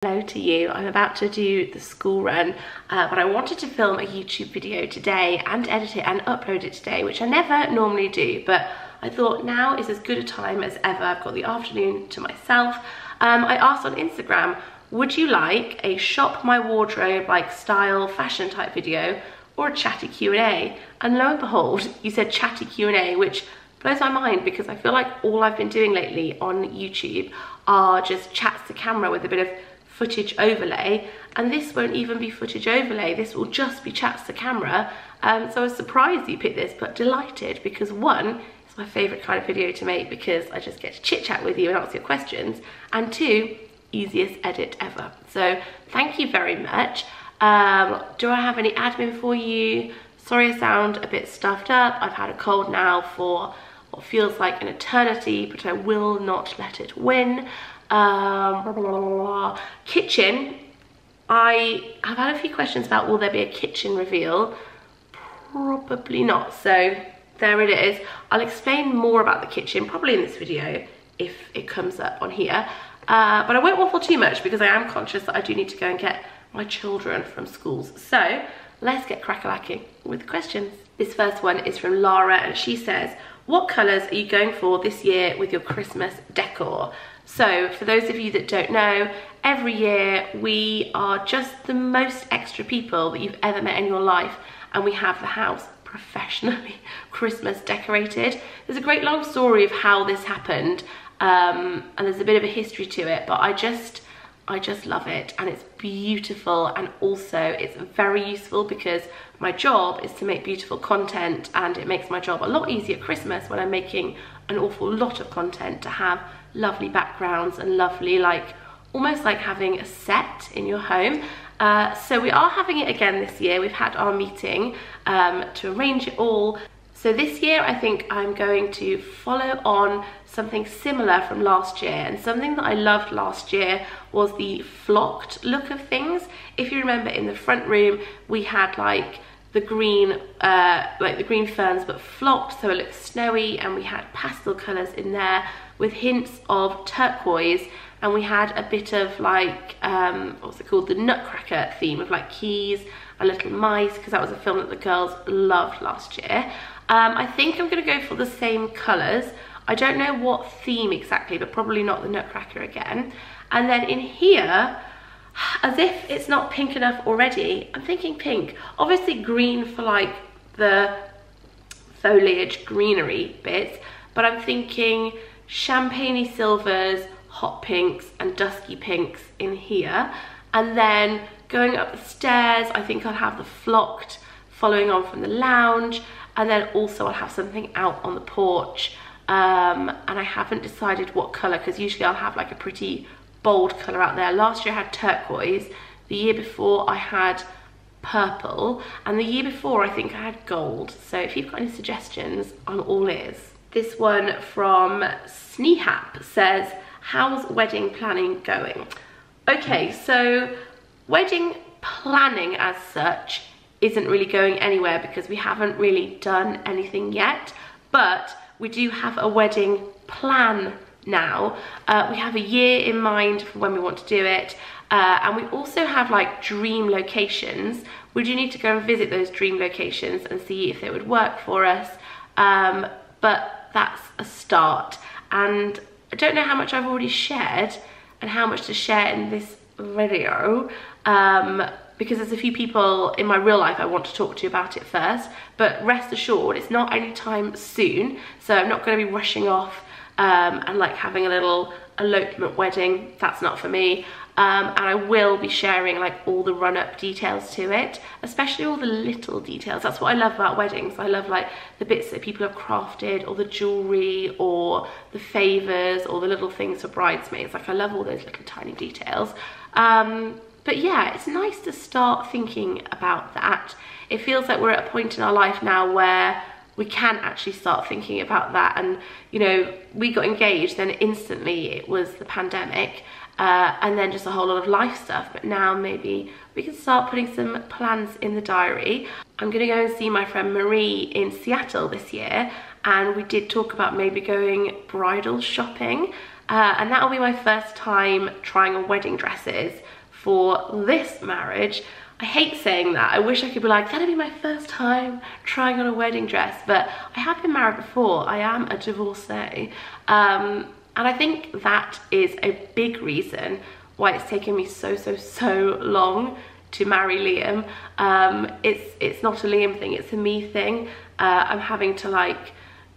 Hello to you. I'm about to do the school run, but I wanted to film a YouTube video today and edit it and upload it today, which I never normally do, but I thought now is as good a time as ever. I've got the afternoon to myself. I asked on Instagram, would you like a shop my wardrobe like style fashion type video or a chatty Q&A? And lo and behold, you said chatty Q&A, which blows my mind because I feel like all I've been doing lately on YouTube are just chats to camera with a bit of footage overlay, and this won't even be footage overlay. This will just be chats to camera. So I was surprised you picked this, but delighted, because one, it's my favorite kind of video to make because I just get to chit chat with you and answer your questions, and two, easiest edit ever. So thank you very much. Do I have any admin for you? Sorry I sound a bit stuffed up. I've had a cold now for what feels like an eternity, but I will not let it win. Kitchen, I have had a few questions about will there be a kitchen reveal? Probably not, so there it is. I'll explain more about the kitchen probably in this video if it comes up on here, but I won't waffle too much because I am conscious that I do need to go and get my children from schools. So let's get crack-a-lacking with the questions. This first one is from Lara, and she says, what colours are you going for this year with your Christmas decor? So for those of you that don't know, every year we are just the most extra people that you've ever met in your life, and we have the house professionally Christmas decorated. There's a great long story of how this happened, and there's a bit of a history to it, but I just love it, and it's beautiful, and also it's very useful because my job is to make beautiful content, and it makes my job a lot easier at Christmas when I'm making an awful lot of content to have lovely backgrounds and lovely, like almost like having a set in your home. So we are having it again this year. We've had our meeting to arrange it all. So this year I think I'm going to follow on something similar from last year, and something that I loved last year was the flocked look of things. If you remember, in the front room we had like the green ferns but flocked, so it looked snowy, and we had pastel colours in there with hints of turquoise, and we had a bit of like what's it called, the Nutcracker theme of like keys and little mice, because that was a film that the girls loved last year. I think I'm going to go for the same colours. I don't know what theme exactly, but probably not the Nutcracker again. And then in here, as if it's not pink enough already, I'm thinking pink. Obviously green for like the foliage greenery bits, but I'm thinking champagne-y silvers, hot pinks and dusky pinks in here. And then going up the stairs, I think I'll have the flocked following on from the lounge, and then also I'll have something out on the porch. And I haven't decided what colour, because usually I'll have like a pretty bold colour out there. Last year I had turquoise, the year before I had purple, and the year before I think I had gold. So if you've got any suggestions, I'm all ears. This one from Sneehap says, how's wedding planning going? Okay, so wedding planning as such isn't really going anywhere because we haven't really done anything yet, but we do have a wedding plan now. We have a year in mind for when we want to do it, and we also have like dream locations. We do need to go and visit those dream locations and see if they would work for us, but that's a start. And I don't know how much I've already shared and how much to share in this video, because there's a few people in my real life I want to talk to about it first, but rest assured it's not anytime soon, so I'm not going to be rushing off and like having a little elopement wedding. That's not for me. And I will be sharing like all the run-up details to it, especially all the little details. That's what I love about weddings. I love like the bits that people have crafted, or the jewelry, or the favours, or the little things for bridesmaids. Like I love all those little tiny details. But yeah, it's nice to start thinking about that. It feels like we're at a point in our life now where we can actually start thinking about that. And you know, we got engaged, then instantly it was the pandemic, and then just a whole lot of life stuff. But now maybe we can start putting some plans in the diary. I'm gonna go and see my friend Marie in Seattle this year, and we did talk about maybe going bridal shopping. and that'll be my first time trying on wedding dresses for this marriage. I hate saying that. I wish I could be like, that'll be my first time trying on a wedding dress, but I have been married before. I am a divorcee. And I think that is a big reason why it's taken me so long to marry Liam. It's not a Liam thing, it's a me thing. I'm having to like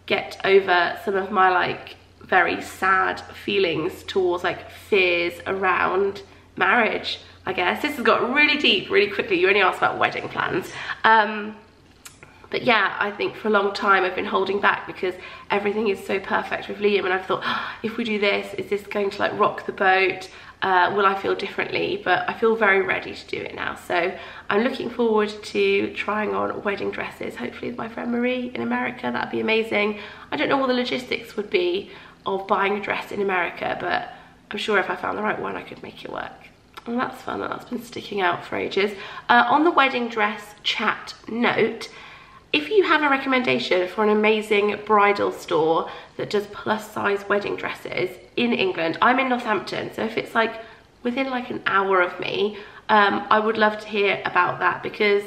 get over some of my like very sad feelings towards like fears around marriage, I guess. This has got really deep really quickly. You only asked about wedding plans. But yeah, I think for a long time I've been holding back because everything is so perfect with Liam, and I've thought, oh, if we do this, is this going to like rock the boat? Will I feel differently? But I feel very ready to do it now. So I'm looking forward to trying on wedding dresses, hopefully with my friend Marie in America. That'd be amazing. I don't know what the logistics would be of buying a dress in America, but I'm sure if I found the right one, I could make it work. And that's fun, that's been sticking out for ages. On the wedding dress chat note, if you have a recommendation for an amazing bridal store that does plus size wedding dresses in England, I'm in Northampton, so if it's like within like an hour of me, I would love to hear about that, because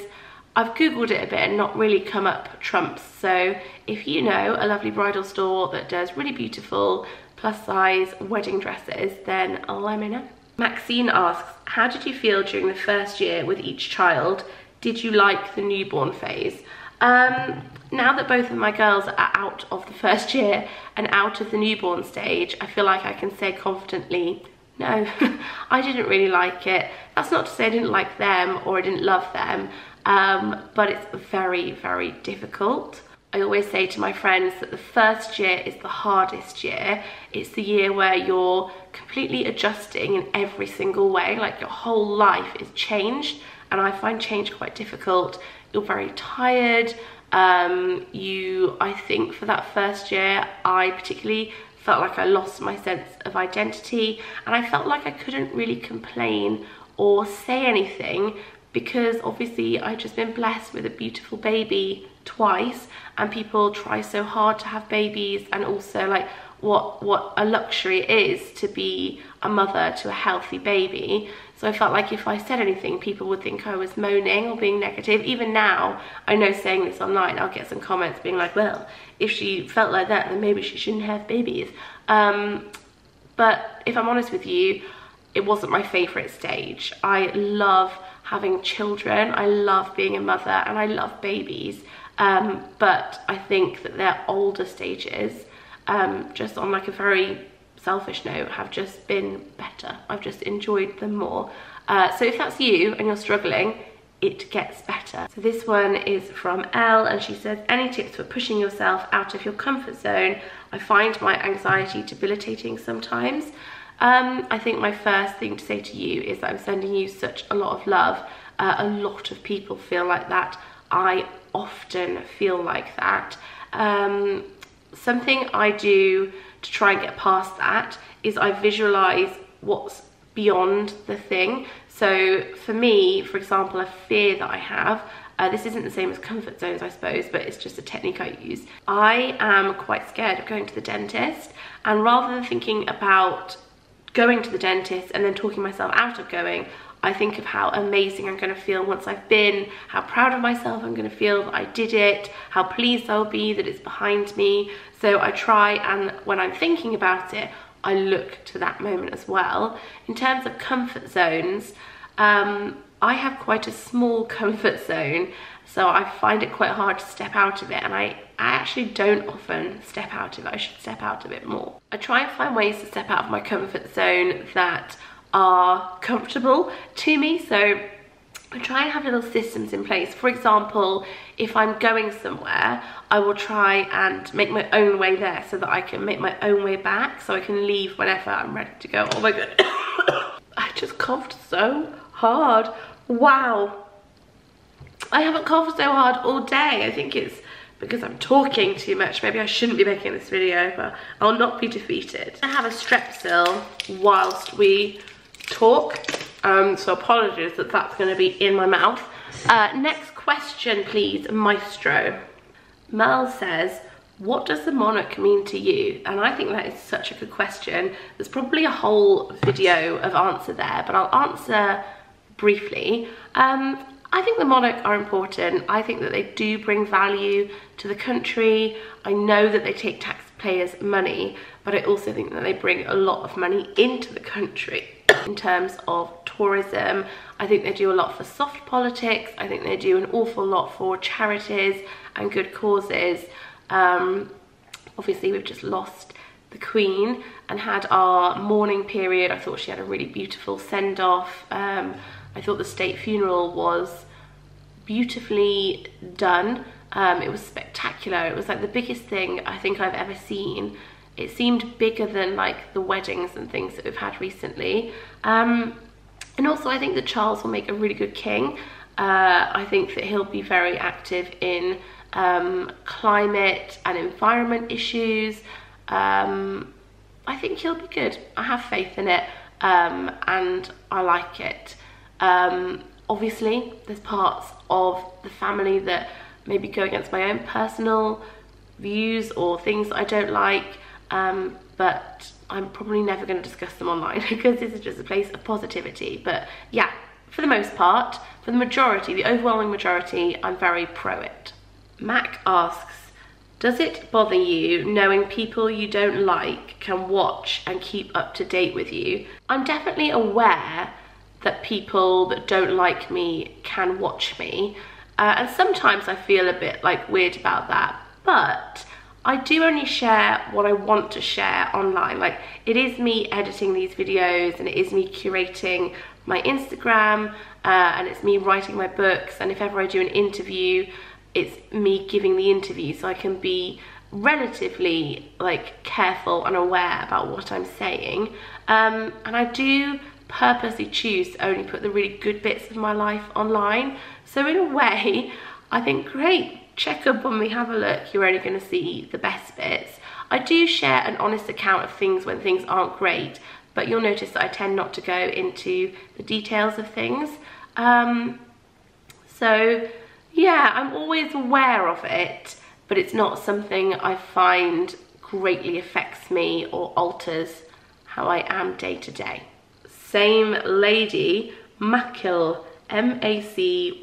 I've googled it a bit and not really come up trumps. So if you know a lovely bridal store that does really beautiful plus size wedding dresses, then let me know. Maxine asks, how did you feel during the first year with each child? Did you like the newborn phase? Now that both of my girls are out of the first year and out of the newborn stage, I feel like I can say confidently, no, I didn't really like it. That's not to say I didn't like them or I didn't love them, but it's very difficult. I always say to my friends that the first year is the hardest year. It's the year where you're completely adjusting in every single way, like your whole life is changed, and I find change quite difficult. You're very tired. I think for that first year, I particularly felt like I lost my sense of identity, and I felt like I couldn't really complain or say anything, because obviously I'd just been blessed with a beautiful baby twice, and people try so hard to have babies, and also like what a luxury it is to be a mother to a healthy baby. So I felt like if I said anything, people would think I was moaning or being negative. Even now, I know saying this online, I'll get some comments being like, well, if she felt like that, then maybe she shouldn't have babies. But if I'm honest with you, it wasn't my favorite stage. I love having children, I love being a mother, and I love babies. But I think that their older stages, just on like a very selfish note, have just been better. I've just enjoyed them more. So if that's you and you're struggling, it gets better. So this one is from Elle, and she says, any tips for pushing yourself out of your comfort zone? I find my anxiety debilitating sometimes. I think my first thing to say to you is that I'm sending you such a lot of love. A lot of people feel like that. I often feel like that. Something I do to try and get past that is I visualize what's beyond the thing. So for me, for example, a fear that I have, this isn't the same as comfort zones, I suppose, but it's just a technique I use. I am quite scared of going to the dentist, and rather than thinking about going to the dentist and then talking myself out of going, I think of how amazing I'm going to feel once I've been, how proud of myself I'm going to feel that I did it, how pleased I'll be that it's behind me. So I try, and when I'm thinking about it, I look to that moment as well. In terms of comfort zones, I have quite a small comfort zone, so I find it quite hard to step out of it, and I actually don't often step out of it. I should step out of it more. I try and find ways to step out of my comfort zone that are comfortable to me, so I try and have little systems in place. For example, if I'm going somewhere, I will try and make my own way there so that I can make my own way back, so I can leave whenever I'm ready to go. Oh my god, I just coughed so hard. Wow, I haven't coughed so hard all day. I think it's because I'm talking too much. Maybe I shouldn't be making this video, but I'll not be defeated. I have a strepsil whilst we talk, so apologies that that's going to be in my mouth. Next question please, Maestro. Mel says, what does the monarch mean to you? And I think that is such a good question. There's probably a whole video of answer there, but I'll answer briefly. I think the monarch are important. I think that they do bring value to the country. I know that they take taxpayers' money, but I also think that they bring a lot of money into the country in terms of tourism. I think they do a lot for soft politics. I think they do an awful lot for charities and good causes. Obviously we've just lost the Queen and had our mourning period. I thought she had a really beautiful send-off. I thought the state funeral was beautifully done. It was spectacular. It was like the biggest thing I think I've ever seen. It seemed bigger than like the weddings and things that we've had recently. And also I think that Charles will make a really good king. I think that he'll be very active in climate and environment issues. I think he'll be good. I have faith in it, and I like it. Obviously there's parts of the family that maybe go against my own personal views or things that I don't like, but I'm probably never going to discuss them online because this is just a place of positivity. But yeah, for the most part, for the majority, the overwhelming majority, I'm very pro it. Mac asks, does it bother you knowing people you don't like can watch and keep up to date with you? I'm definitely aware that people that don't like me can watch me, and sometimes I feel a bit like weird about that, but I do only share what I want to share online. Like, it is me editing these videos, and it is me curating my Instagram, and it's me writing my books, and if ever I do an interview, it's me giving the interview, so I can be relatively like careful and aware about what I'm saying. And I do purposely choose to only put the really good bits of my life online. So in a way, I think, great, check up on me, have a look, you're only going to see the best bits. I do share an honest account of things when things aren't great, but you'll notice that I tend not to go into the details of things. So yeah, I'm always aware of it, but it's not something I find greatly affects me or alters how I am day to day. Same lady, Macyll, M-A-C-Y-L-L-H,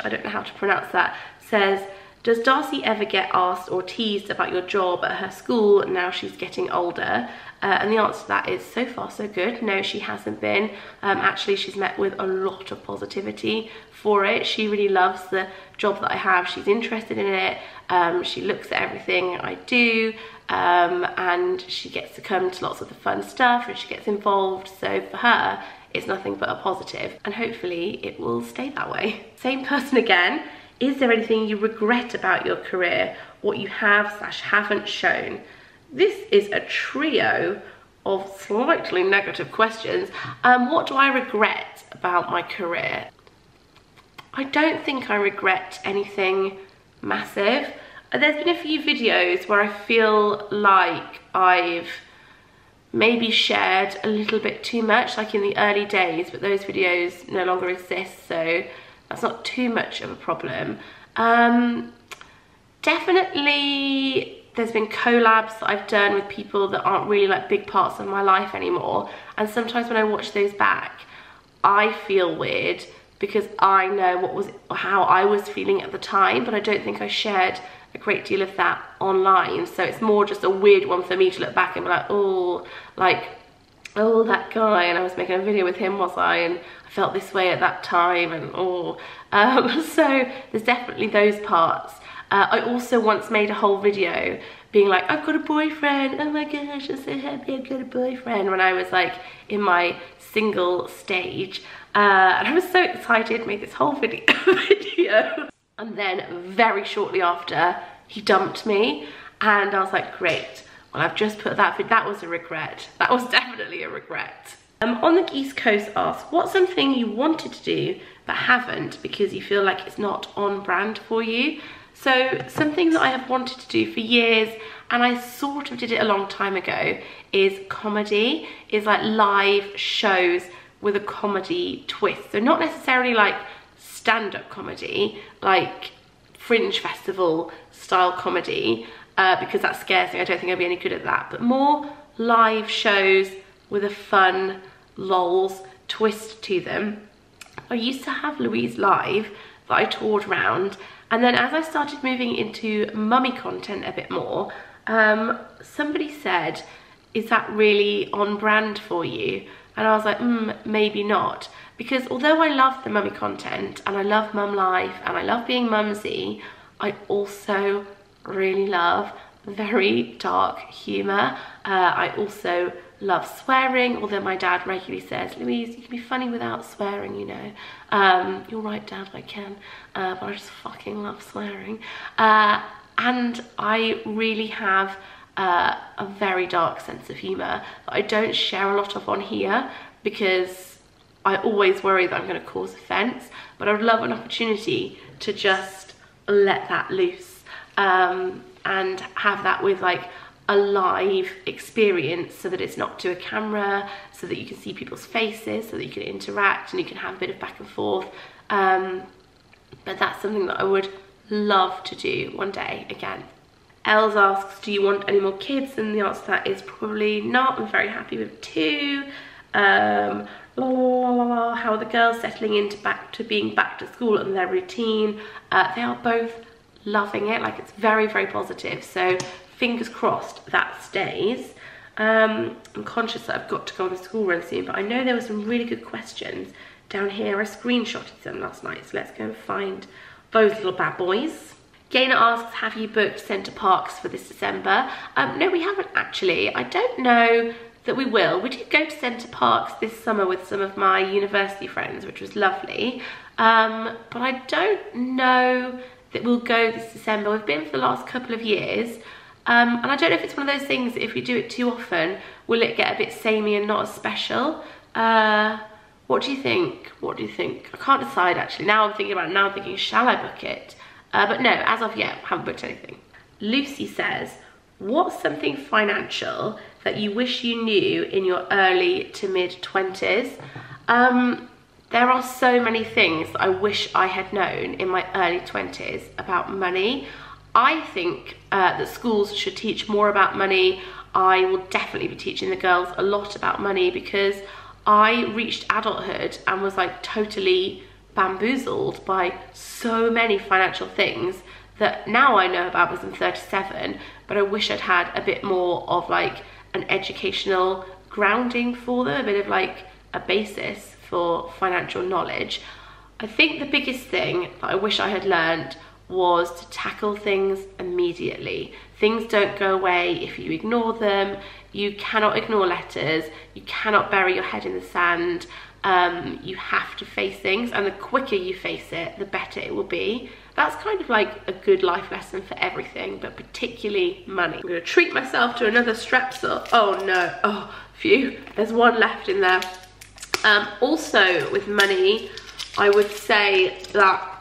I don't know how to pronounce that, says, does Darcy ever get asked or teased about your job at her school now she's getting older? And the answer to that is so far so good. No, she hasn't been. Actually, she's met with a lot of positivity for it. She really loves the job that I have. She's interested in it. She looks at everything I do, and she gets to come to lots of the fun stuff, and she gets involved. So for her, it's nothing but a positive, and hopefully it will stay that way. Same person again. Is there anything you regret about your career, what you have/haven't shown? This is a trio of slightly negative questions. What do I regret about my career? I don't think I regret anything massive. There's been a few videos where I feel like I've maybe shared a little bit too much, like in the early days, but those videos no longer exist, so that's not too much of a problem. Definitely there's been collabs that I've done with people that aren't really like big parts of my life anymore, and sometimes when I watch those back, I feel weird because I know how I was feeling at the time, but I don't think I shared a great deal of that online. So it's more just a weird one for me to look back and be like, oh, that guy, and I was making a video with him, was I? And I felt this way at that time, and so there's definitely those parts. I also once made a whole video being like, I've got a boyfriend, oh my gosh, I'm so happy I've got a boyfriend, when I was like in my single stage. And I was so excited to make this whole video. And then very shortly after, he dumped me, and I was like, great, well, I've just put that was a regret. That was definitely a regret. On the East Coast asks, what's something you wanted to do but haven't because you feel like it's not on brand for you? So something that I have wanted to do for years, and I sort of did it a long time ago, is comedy, is like live shows with a comedy twist. So not necessarily like stand-up comedy, like Fringe Festival style comedy, because that scares me. I don't think I'd be any good at that, but more live shows with a fun lols twist to them. I used to have Louise Live that I toured around, and then as I started moving into mummy content a bit more, somebody said, is that really on brand for you? And I was like, maybe not. Because although I love the mummy content and I love mum life and I love being mumsy, I also really love very dark humour. I also love swearing, although my dad regularly says, Louise, you can be funny without swearing, you know. You're right, Dad, I can, but I just fucking love swearing. And I really have a very dark sense of humour that I don't share a lot of on here, because I always worry that I'm going to cause offence, but I would love an opportunity to just let that loose, and have that with like a live experience, so that it's not to a camera, so that you can see people's faces, so that you can interact and you can have a bit of back and forth. But that's something that I would love to do one day again. Els asks, do you want any more kids? And the answer to that is probably not. I'm very happy with 2. How are the girls settling into being back to school and their routine? They are both loving it. Like, it's very, very positive. So fingers crossed that stays. I'm conscious that I've got to go on a school run soon, but I know there were some really good questions down here. I screenshotted them last night, so let's go and find those little bad boys. Gaynor asks, have you booked Centre Parks for this December? No, we haven't actually. I don't know that we will. We did go to Centre Parks this summer with some of my university friends, which was lovely. But I don't know that we'll go this December. We've been for the last couple of years. And I don't know if it's one of those things that if we do it too often, will it get a bit samey and not as special? What do you think? What do you think? I can't decide actually. Now I'm thinking about it. Now I'm thinking, shall I book it? But no, as of yet, I haven't booked anything. Lucy says, what's something financial that you wish you knew in your early to mid-20s? There are so many things that I wish I had known in my early 20s about money. I think that schools should teach more about money. I will definitely be teaching the girls a lot about money, because I reached adulthood and was like totally bamboozled by so many financial things that now I know about as I'm 37, but I wish I'd had a bit more of like an educational grounding for them, a bit of like a basis for financial knowledge. I think the biggest thing that I wish I had learned was to tackle things immediately. Things don't go away if you ignore them. You cannot ignore letters. You cannot bury your head in the sand. You have to face things, and the quicker you face it, the better it will be. That's kind of like a good life lesson for everything, but particularly money. I'm gonna treat myself to another Strepsil. Oh no, oh, phew, there's one left in there. Also with money, I would say that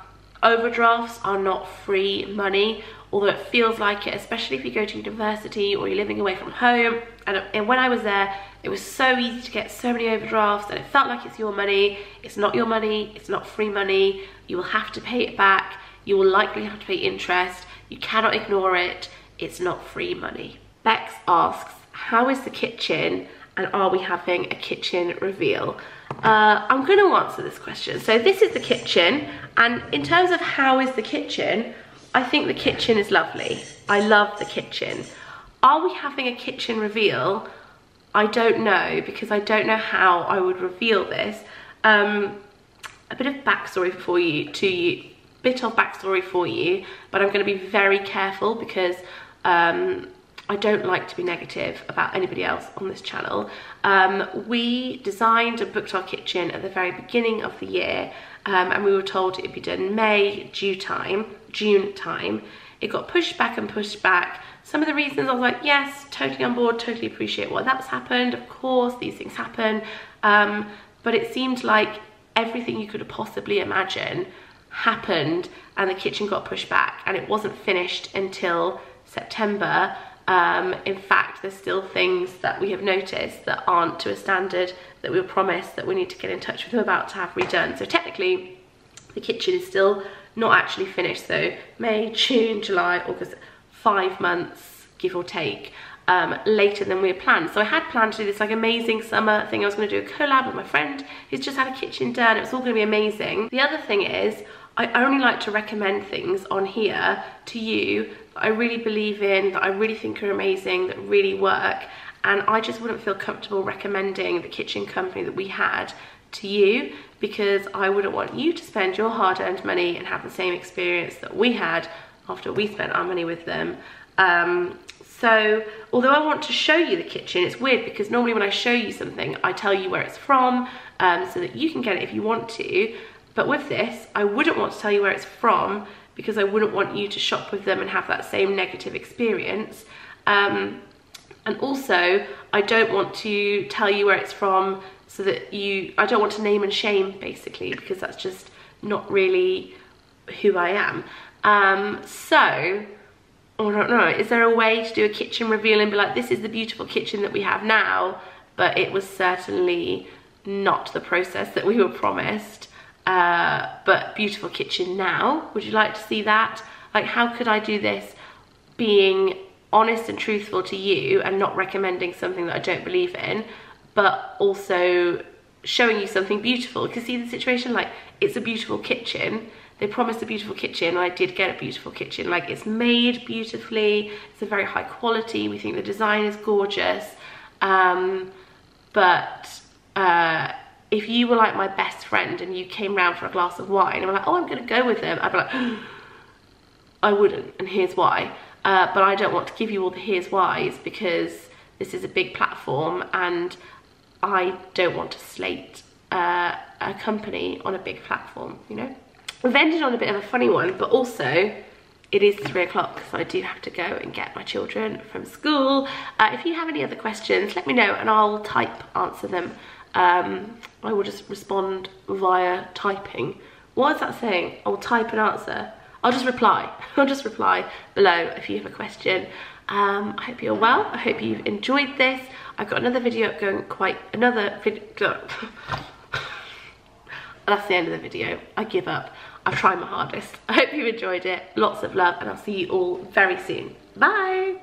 overdrafts are not free money, although it feels like it, especially if you go to university or you're living away from home. And when I was there, it was so easy to get so many overdrafts, and it felt like it's your money. It's not your money, it's not free money. You will have to pay it back. You will likely have to pay interest. You cannot ignore it. It's not free money. Bex asks, how is the kitchen, and are we having a kitchen reveal? I'm going to answer this question. So this is the kitchen, and in terms of how is the kitchen, I think the kitchen is lovely. I love the kitchen. Are we having a kitchen reveal? I don't know, because I don't know how I would reveal this. A bit of backstory for you, but I'm going to be very careful, because I don't like to be negative about anybody else on this channel. We designed and booked our kitchen at the very beginning of the year, and we were told it'd be done May, June time. It got pushed back and pushed back. Some of the reasons I was like, yes, totally on board, totally appreciate why that's happened. Of course, these things happen. But it seemed like everything you could have possibly imagine happened, and the kitchen got pushed back, and it wasn't finished until September. In fact, there's still things that we have noticed that aren't to a standard that we were promised, that we need to get in touch with them about to have redone. So technically, The kitchen is still not actually finished, so May, June, July, August, 5 months, give or take, later than we had planned. So I had planned to do this like amazing summer thing. I was going to do a collab with my friend who's just had a kitchen done. It was all going to be amazing. The other thing is, I only like to recommend things on here to you that I really believe in, that I really think are amazing, that really work, and I just wouldn't feel comfortable recommending the kitchen company that we had to you, because I wouldn't want you to spend your hard-earned money and have the same experience that we had after we spent our money with them. So although I want to show you the kitchen, it's weird because normally when I show you something, I tell you where it's from, so that you can get it if you want to. But with this, I wouldn't want to tell you where it's from because I wouldn't want you to shop with them and have that same negative experience. And also, I don't want to tell you where it's from so that I don't want to name and shame, basically, because that's just not really who I am. So, I don't know, is there a way to do a kitchen reveal and be like, this is the beautiful kitchen that we have now, but it was certainly not the process that we were promised, but beautiful kitchen now? Would you like to see that? Like, how could I do this being honest and truthful to you and not recommending something that I don't believe in, but also showing you something beautiful? Because see the situation, like, it's a beautiful kitchen. They promised a beautiful kitchen, and I did get a beautiful kitchen. Like, it's made beautifully, it's a very high quality, we think the design is gorgeous, but if you were like my best friend and you came round for a glass of wine and were like, oh, I'm gonna go with them, I'd be like, I wouldn't, and here's why. But I don't want to give you all the here's whys because this is a big platform and I don't want to slate a company on a big platform, you know? We've ended on a bit of a funny one, but also it is 3 o'clock, so I do have to go and get my children from school. If you have any other questions, let me know and I'll answer them. I will just respond via typing. What is that saying? I'll type an answer. I'll just reply. I'll just reply below if you have a question. I hope you're well. I hope you've enjoyed this. I've got another video up going, that's the end of the video. I give up. I've tried my hardest. I hope you enjoyed it. Lots of love, and I'll see you all very soon. Bye.